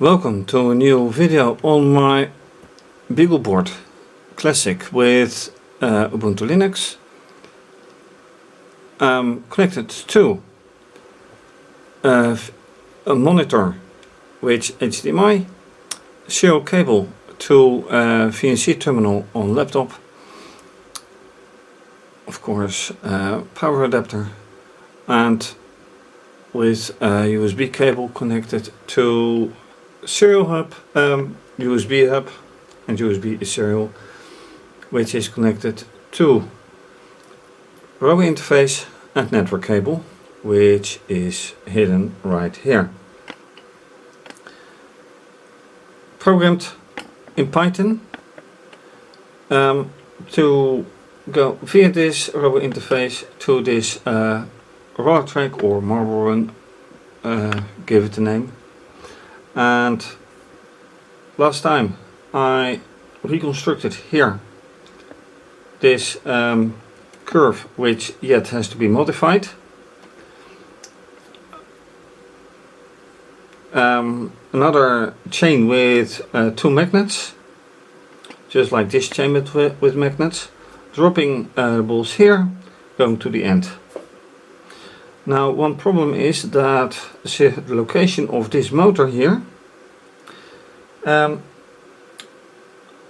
Welcome to a new video on my BeagleBoard Classic with Ubuntu Linux. I'm connected to a monitor with HDMI, serial cable to VNC terminal on laptop, of course power adapter, and with a USB cable connected to serial hub, USB hub, and USB is serial, which is connected to row interface and network cable, which is hidden right here. Programmed in Python to go via this row interface to this raw track or marble run, give it a name. And last time I reconstructed here this curve, which yet has to be modified. Another chain with two magnets, just like this chain with magnets, dropping balls here, going to the end. Now, one problem is that the location of this motor here,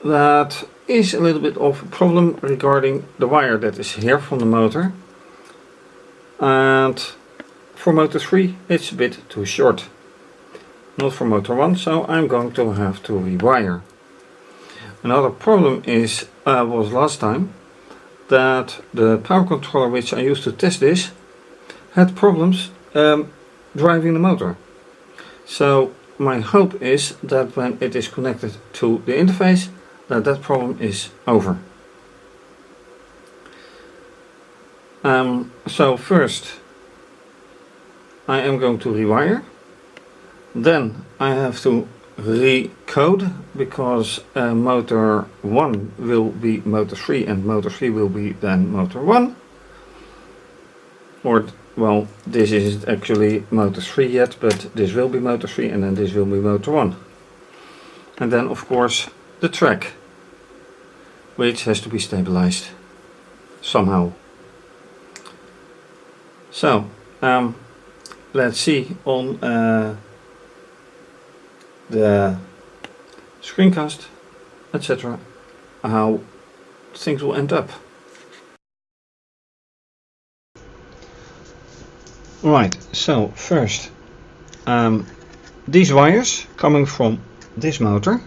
that is a little bit of a problem regarding the wire that is here from the motor, and for motor 3 it's a bit too short, not for motor 1, so I'm going to have to rewire. Another problem is was last time that the power controller which I used to test this had problems driving the motor. So my hope is that when it is connected to the interface, that problem is over. So first I am going to rewire, then I have to recode, because motor 1 will be motor 3 and motor 3 will be then motor 1, or well, this isn't actually motor 3 yet, but this will be motor 3 and then this will be motor 1. And then of course the track, which has to be stabilized somehow. So let's see on the screencast, etc., how things will end up. Right, so first these wires coming from this motor,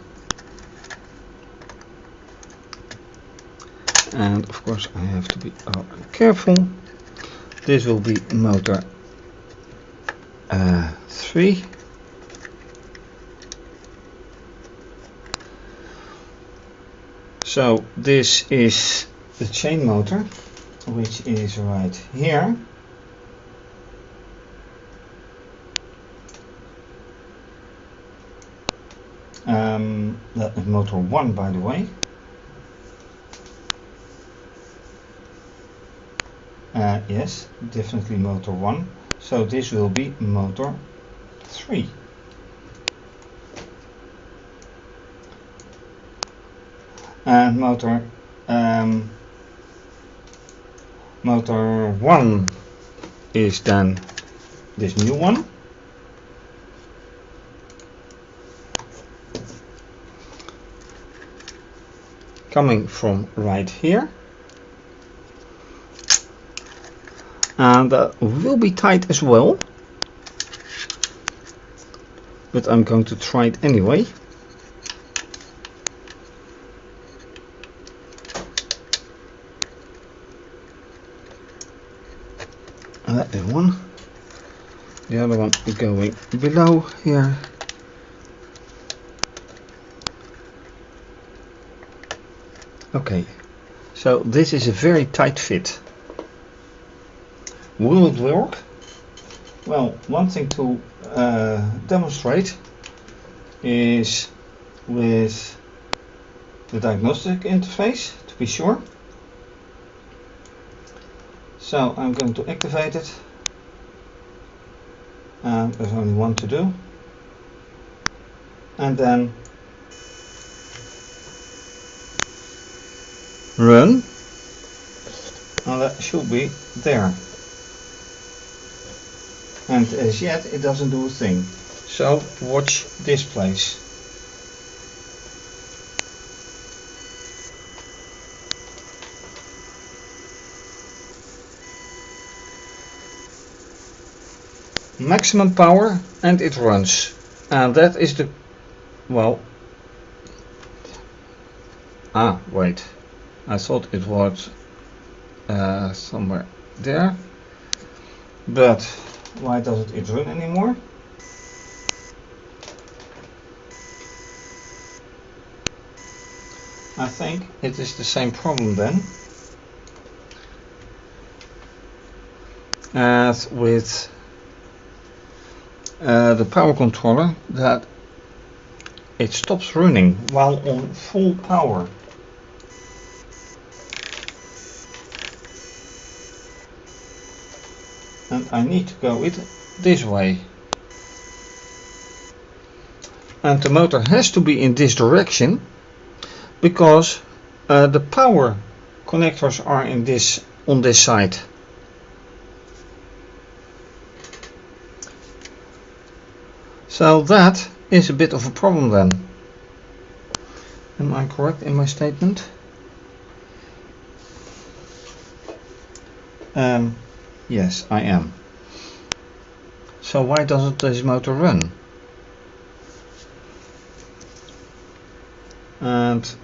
and of course I have to be careful. This will be motor 3. So this is the chain motor, which is right here. That is motor 1, by the way. Yes, definitely motor 1. So this will be motor 3. And motor 1 is then this new one. Coming from right here, and will be tight as well, but I'm going to try it anyway. And that is one, the other one is going below here. Okay, so this is a very tight fit. Will it work? Well, one thing to demonstrate is with the diagnostic interface, to be sure. So I'm going to activate it. There's only one to do. and then run, and that should be there. And as yet it doesn't do a thing. So watch this place. Maximum power and it runs. And that is the, well, wait, I thought it was somewhere there, but why doesn't it run anymore? I think it is the same problem then as with the power controller, that it stops running while on full power. And I need to go it this way. And the motor has to be in this direction because the power connectors are in this, on this side. So that is a bit of a problem then. Am I correct in my statement? Yes, I am. So why doesn't this motor run? And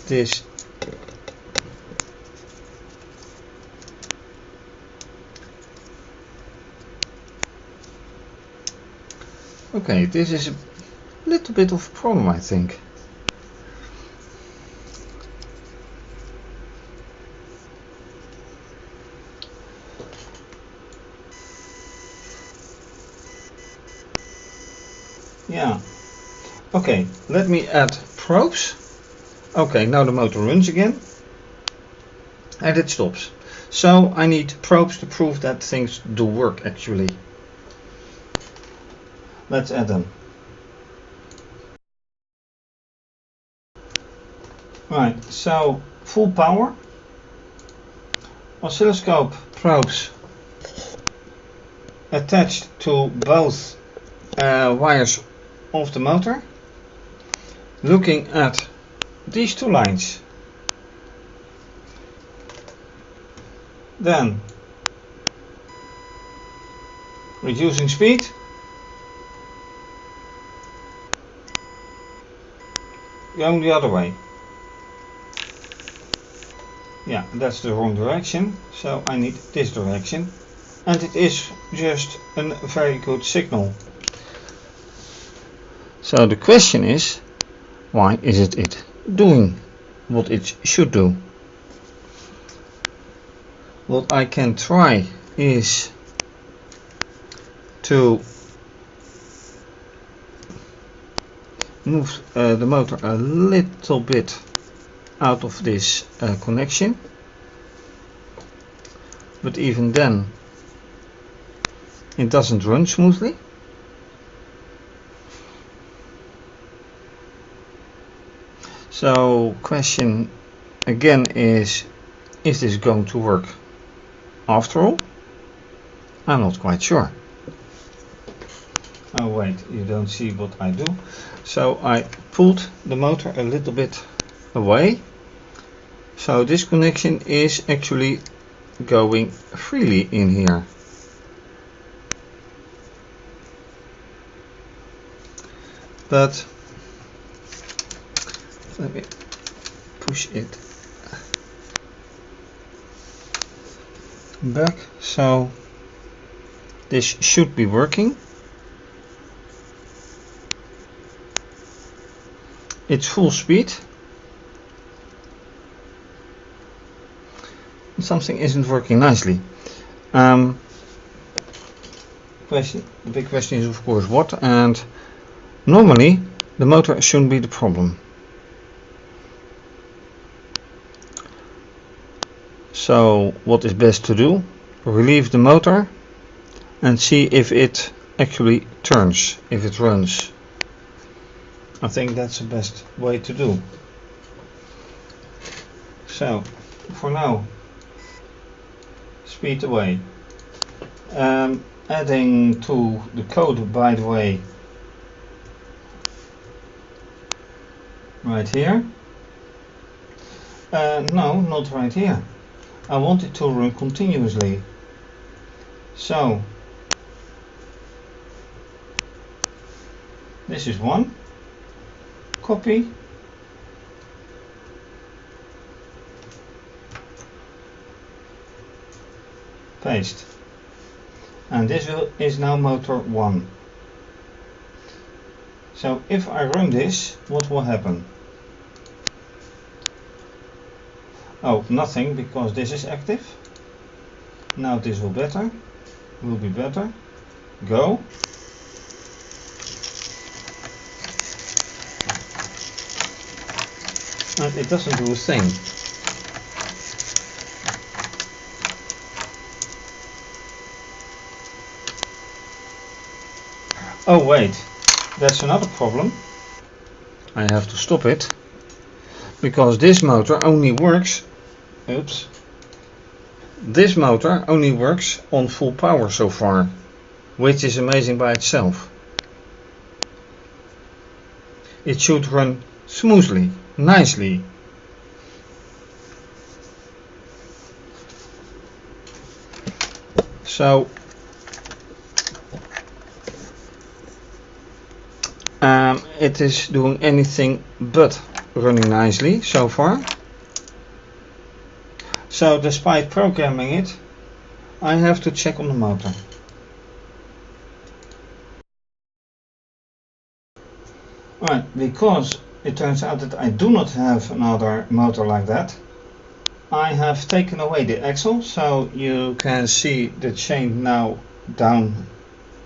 this okay, this is a little bit of a problem, I think. Yeah. Okay, let me add probes. Okay, now the motor runs again. And it stops. So I need probes to prove that things do work actually. Let's add them. Right, so full power. Oscilloscope probes attached to both wires of the motor. Looking at these two lines. Then reducing speed. Going the other way. Yeah, that's the wrong direction, so I need this direction. And it is just a very good signal. So the question is, why isn't it doing what it should do? What I can try is to move the motor a little bit out of this connection, but even then it doesn't run smoothly. So question again is this going to work after all? I'm not quite sure. Oh wait, you don't see what I do. So I pulled the motor a little bit away. So this connection is actually going freely in here. But let me push it back, so this should be working. It's full speed. Something isn't working nicely. The big question is of course what, and normally the motor shouldn't be the problem. So what is best to do? Relieve the motor and see if it actually turns if it runs. I think that's the best way to do. So for now, speed away. Adding to the code, by the way, right here. No, not right here. I want it to run continuously. So this is one. Copy. Paste. And this is now motor 1. So if I run this, what will happen? Oh, nothing, because this is active. Now this will be better. Go. And it doesn't do a thing. Oh wait, that's another problem. I have to stop it, because this motor only works, this motor only works on full power so far, which is amazing by itself. It should run smoothly, nicely. So it is doing anything but running nicely so far. So despite programming it, I have to check on the motor. Right, because it turns out that I do not have another motor like that, I have taken away the axle, so you can see the chain now down,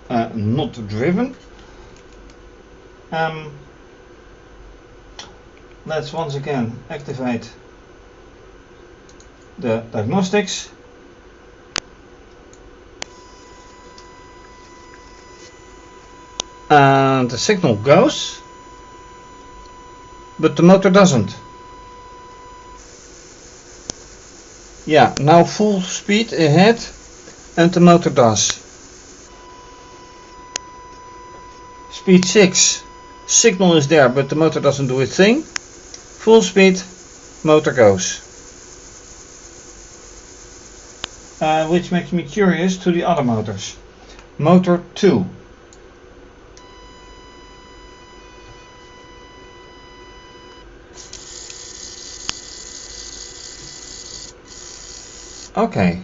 not driven. Let's once again activate the diagnostics. And the signal goes, but the motor doesn't. Yeah, now full speed ahead, and the motor does. Speed 6, signal is there, but the motor doesn't do a thing. Full speed, motor goes. Which makes me curious to the other motors. Motor 2. Okay,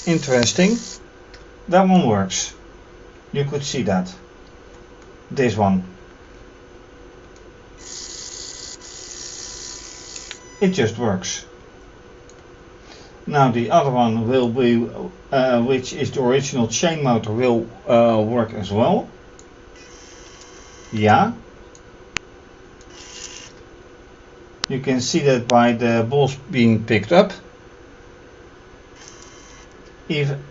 interesting. That one works. You could see that. This one. It just works. Now the other one will be, which is the original chain motor, will work as well. Yeah. You can see that by the balls being picked up. Even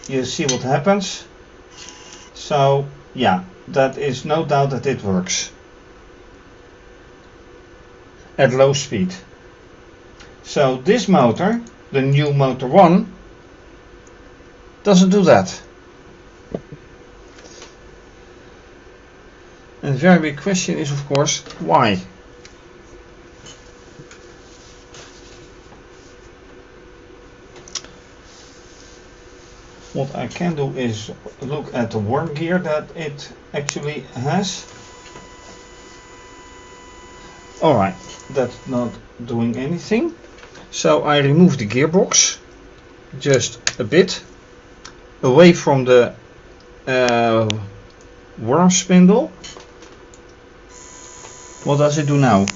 you see what happens. So yeah, that is no doubt that it works at low speed. So this motor, the new motor 1, doesn't do that. And the very big question is, of course, why? What I can do is look at the worm gear that it actually has. Alright, that's not doing anything. So I remove the gearbox just a bit away from the worm spindle. What does it do now?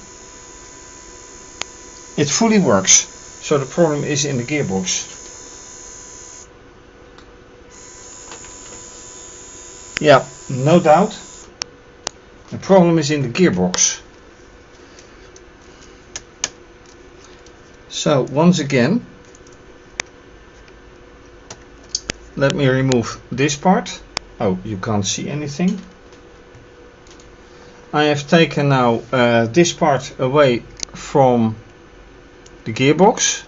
It fully works. So the problem is in the gearbox. Yeah, no doubt. The problem is in the gearbox. So once again, let me remove this part. Oh, you can't see anything. I have taken now this part away from the gearbox.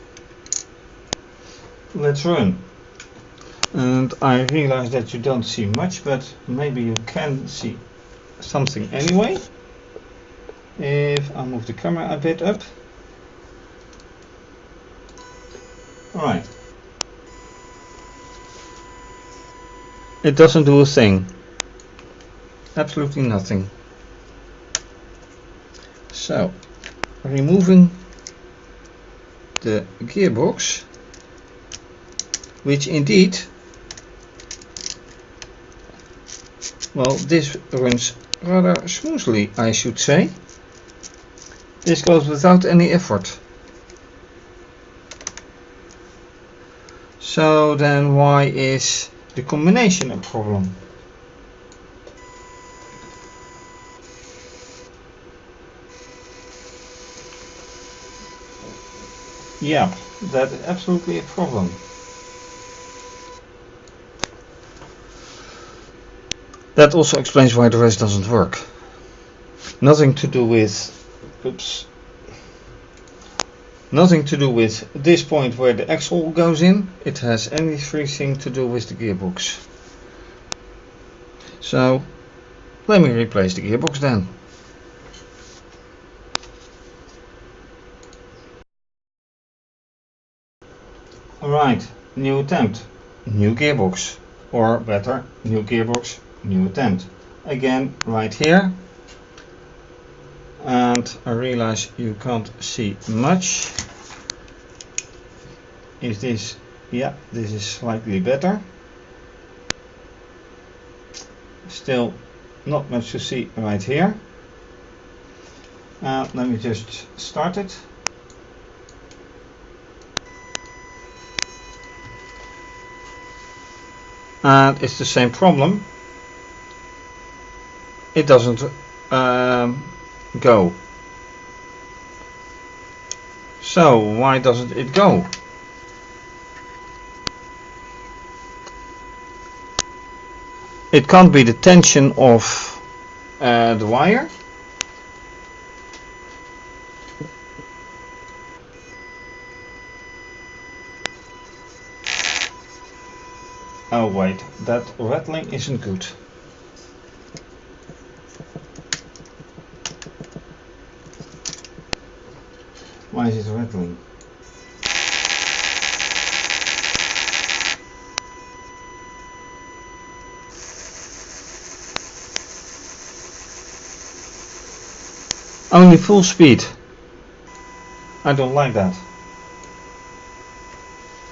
Let's run. And I realize that you don't see much, but maybe you can see something anyway. If I move the camera a bit up. Alright. It doesn't do a thing. Absolutely nothing. So, removing the gearbox, which indeed, well, this runs rather smoothly, I should say. This goes without any effort. So then why is the combination a problem? Yeah, that is absolutely a problem. That also explains why the rest doesn't work. Nothing to do with, nothing to do with this point where the axle goes in. It has everything to do with the gearbox. So let me replace the gearbox then. Alright, new attempt, new gearbox, or better, new gearbox, new attempt. Again, right here. And I realize you can't see much. Is this, yeah, this is slightly better. Still not much to see right here. Let me just start it. And it's the same problem. It doesn't go. So why doesn't it go? It can't be the tension of the wire. Oh wait, that rattling isn't good. Why is it rattling? Only full speed. I don't like that.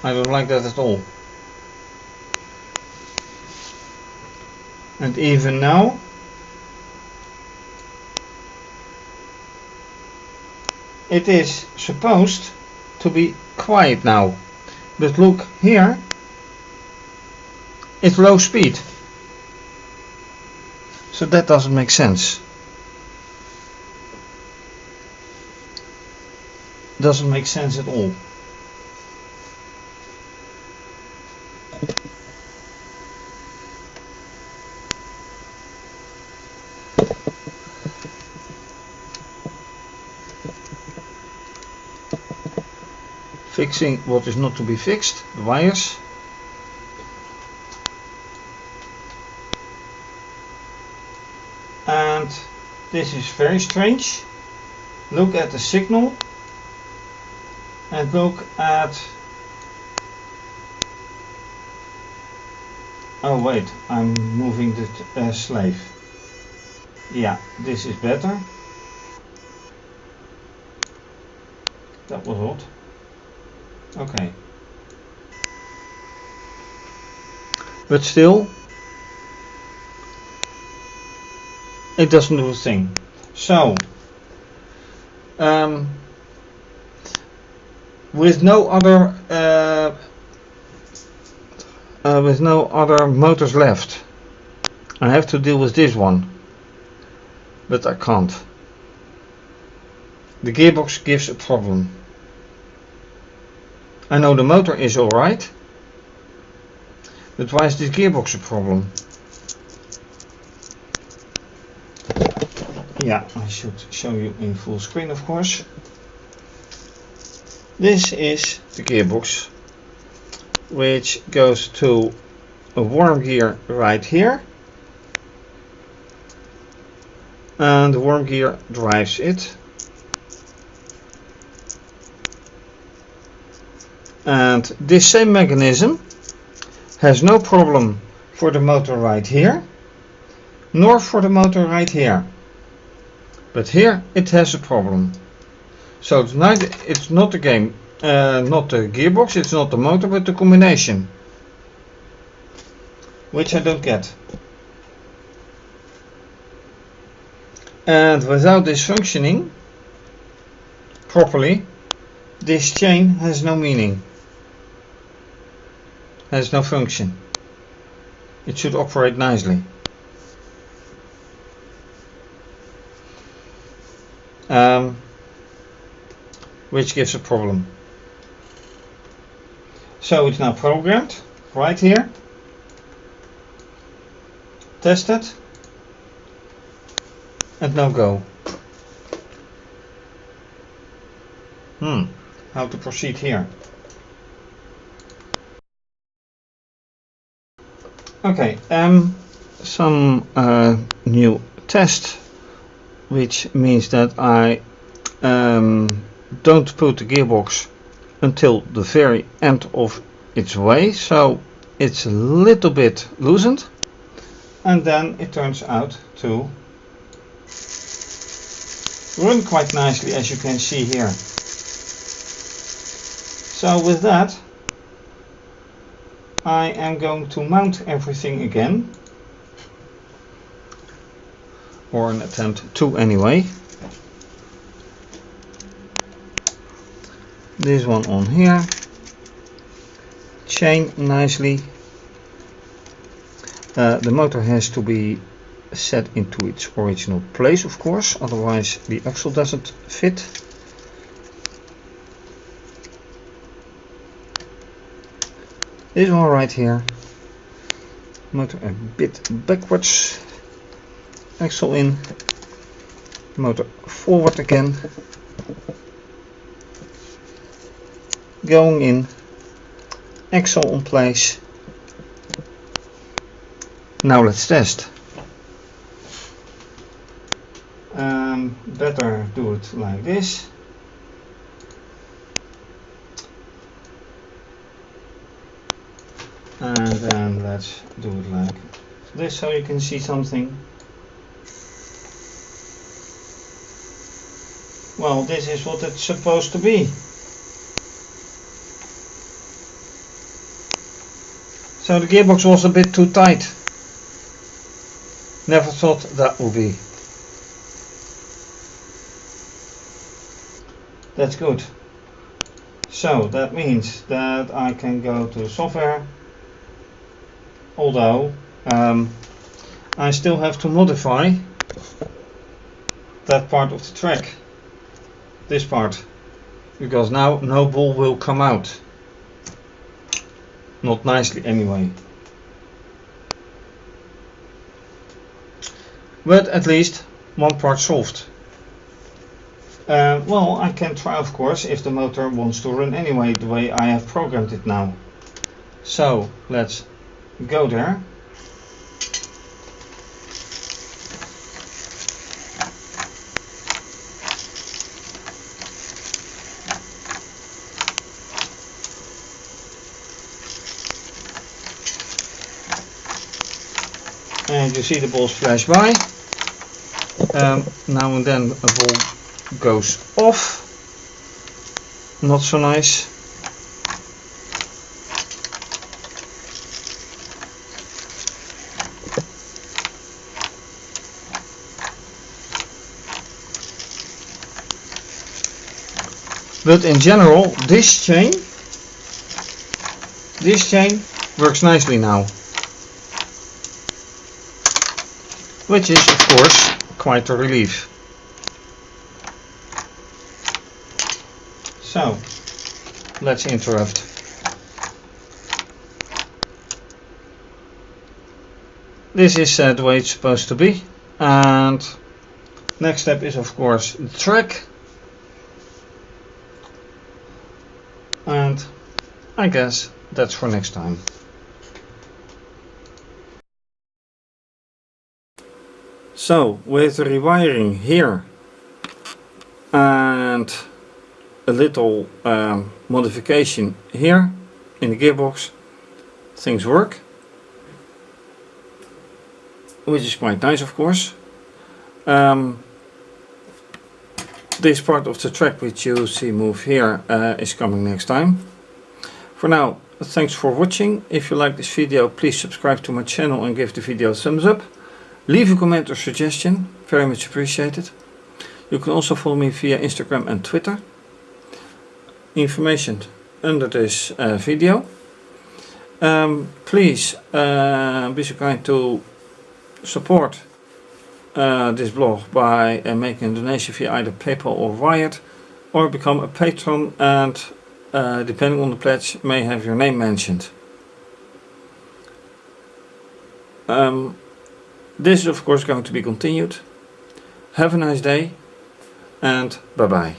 I don't like that at all. And even now, it is supposed to be quiet now. But look here, it's low speed. So that doesn't make sense. Doesn't make sense at all. Fixing what is not to be fixed, the wires. And this is very strange. Look at the signal and look at, oh wait, I'm moving the slave. Yeah, this is better. That was odd. Okay. But still, it doesn't do a thing. So, with no other motors left, I have to deal with this one, but I can't. The gearbox gives a problem. I know the motor is alright, but why is this gearbox a problem? Yeah, I should show you in full screen, of course. This is the gearbox, which goes to a worm gear right here, and the worm gear drives it. And this same mechanism has no problem for the motor right here, nor for the motor right here. But here it has a problem. So it's not the game, not the gearbox, it's not the motor, but the combination, which I don't get. And without this functioning properly, this chain has no meaning, has no function. It should operate nicely. Which gives a problem. So it's now programmed right here, tested, and now go. How to proceed here? Okay, some new test, which means that I don't put the gearbox until the very end of its way, so it's a little bit loosened, and then it turns out to run quite nicely, as you can see here. So with that, I am going to mount everything again, or an attempt to anyway. This one on here, chain nicely. The motor has to be set into its original place, of course, otherwise the axle doesn't fit. This one right here, motor a bit backwards, axle in, motor forward again, going in, axle on place. Now let's test. Better do it like this. And then let's do it like this so you can see something. Well, this is what it's supposed to be. So the gearbox was a bit too tight. Never thought that would be. That's good. So that means that I can go to software, although I still have to modify that part of the track, this part, because now no ball will come out. Not nicely anyway. But at least one part solved. Well, I can try, of course, if the motor wants to run anyway, the way I have programmed it now. So let's go there. And you see the balls flash by. Now and then a ball goes off. Not so nice. But in general, this chain works nicely now. Which is, of course, quite a relief. So, let's interrupt. This is the way it's supposed to be, and Next step is of course the track, and I guess that's for next time. So with the rewiring here and a little modification here in the gearbox, things work, which is quite nice of course. This part of the track which you see move here is coming next time. For now, thanks for watching. If you like this video, please subscribe to my channel and give the video a thumbs up. Leave a comment or suggestion, very much appreciated. You can also follow me via Instagram and Twitter. Information under this video. Please be so kind to support this blog by making a donation via either PayPal or Wired, or become a patron and depending on the pledge may have your name mentioned. This is of course going to be continued. Have a nice day and bye bye.